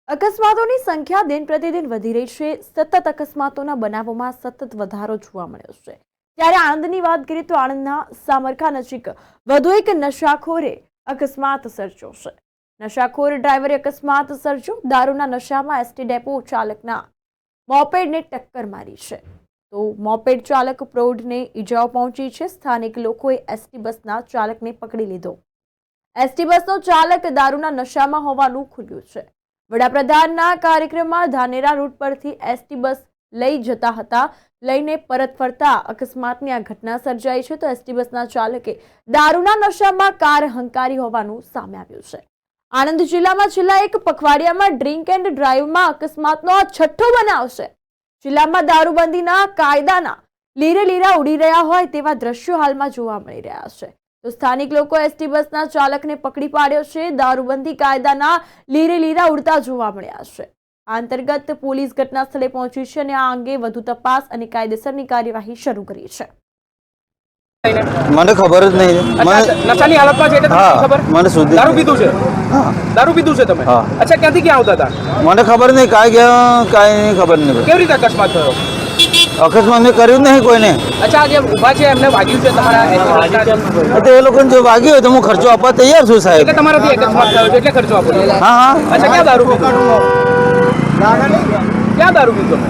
અકસ્માતોની સંખ્યા દિન પ્રતિદિન વધી રહી છે। સતત અકસ્માતોના બનાવોમાં સતત વધારો જોવા મળ્યો છે। ત્યારે આણંદની વાત કરીએ તો આણંદના સામરખા નજીક વધુ એક નશાખોરે અકસ્માત સર્જ્યો છે। નશાખોર ડ્રાઈવરે અકસ્માત સર્જ્યો। દારૂના નશામાં એસટી ડેપો ચાલકના મોપેડને ટક્કર મારી છે તો મોપેડ ચાલક પ્રૌઢને ઈજાઓ પહોંચી છે। સ્થાનિક લોકોએ એસટી બસના ચાલકને પકડી લીધો। એસટી બસનો ચાલક દારૂના નશામાં હોવાનું ખુલ્યું છે। વડાપ્રધાનના કાર્યક્રમમાં ધાનેરા રૂટ પરથી એસટી બસ લઈ જતા હતા। લઈને પરત ફરતા અકસ્માતની આ ઘટના સર્જાઈ છે તો એસટી બસના ચાલકે દારૂના નશામાં કાર હંકારી હોવાનું સામે આવ્યું છે। આણંદ જિલ્લામાં છેલ્લા એક પખવાડિયામાં ડ્રિંક એન્ડ ડ્રાઈવમાં અકસ્માતનો આ છઠ્ઠો બનાવ છે। જિલ્લામાં દારૂબંધીના કાયદાના લીરે લીરા ઉડી રહ્યા હોય તેવા દ્રશ્યો હાલમાં જોવા મળી રહ્યા છે તો સ્થાનિક લોકો એસટી બસના ચાલકને પકડી પાડ્યો છે। દારૂબંધી કાયદાના લીરે લીરા ઉડતા જોવા મળ્યા છે। આ અંતર્ગત પોલીસ ઘટના સ્થળે પહોંચી છે અને આ અંગે વધુ તપાસ અને કાયદેસરની કાર્યવાહી શરૂ કરી છે। મને ખબર જ નહીં। નશાની હાલતમાં છે એટલે તમને ખબર? મને સુધી દારૂ પીધું છે? હા, દારૂ પીધું છે તમે? હા। અચ્છા, ક્યાંથી ક્યાં આવતા હતા? મને ખબર નહીં કાંઈ ગયા કાંઈ ખબર નહીં। કેવી રીતે અકસ્માત થયો? અકસ્માત મેં કર્યું જ નહીં કોઈને। અચ્છા, જે ઊભા છે એમને વાગ્યું છે તમારા? તો એ લોકોને જો વાગ્યું હોય તો હું ખર્ચો આપવા તૈયાર છું સાહેબ। એટલે તમારાથી અકસ્માત થયો છે એટલે ખર્ચો આપો છો? હા હા। અચ્છા, ક્યાં દારૂ પીધું? ક્યાં દારૂ પીધું?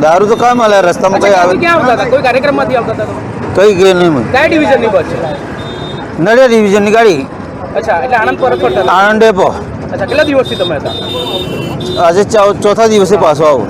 દારૂ તો કાંઈ મળે રસ્તામાં કઈ આવે? ક્યાં આવતા હતા? કોઈ કાર્યક્રમમાંથી આવતા હતા તમે? કઈ ગઈ નહીં મને। કયા ડિવિઝનની બસ છે? નડિયાદ ડિવિઝનની ગાડી। અચ્છા, એટલે આણંદ પરત ફરતા હતા? આણંદ ડેપો। અચ્છા, કેટલા દિવસથી તમે હતા? આજે ચોથા દિવસે પાછો આવું।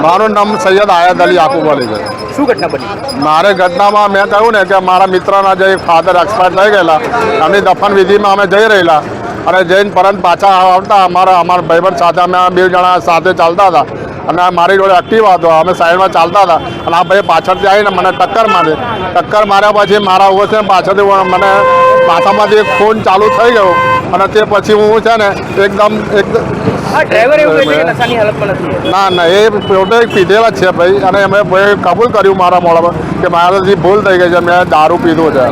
મારું નામ સૈયદ આયાદ અલી યાકુબ અલી છે। શું ઘટના બની? મારે ઘટનામાં મેં કહ્યું ને કે મારા મિત્રના જે ફાધર એક્સપાયર થઈ ગયેલા એમની દફન વિધિમાં અમે જઈ રહેલા અને જઈને પરત પાછા આવતા અમારા ભાઈબંધ સાથે અમે બે જણા સાથે ચાલતા હતા અને મારી જોડે એક્ટિવ હતો। અમે સાઈડમાં ચાલતા હતા અને આ ભાઈ પાછળથી આવીને મને ટક્કર મારી। ટક્કર માર્યા પછી મારા ઉભો છે પાછળથી મને માથામાંથી ખૂન ચાલુ થઈ ગયો અને તે પછી હું છે ને એકદમ ડ્રાઈવર એવું કહે છે કે નશાની હાલતમાં નથી? ના એ પોતે પીધેલા જ છે ભાઈ અને અમે કબૂલ કર્યું મારા મોઢામાં કે મારાથી ભૂલ થઈ ગઈ છે, મેં દારૂ પીધો છે।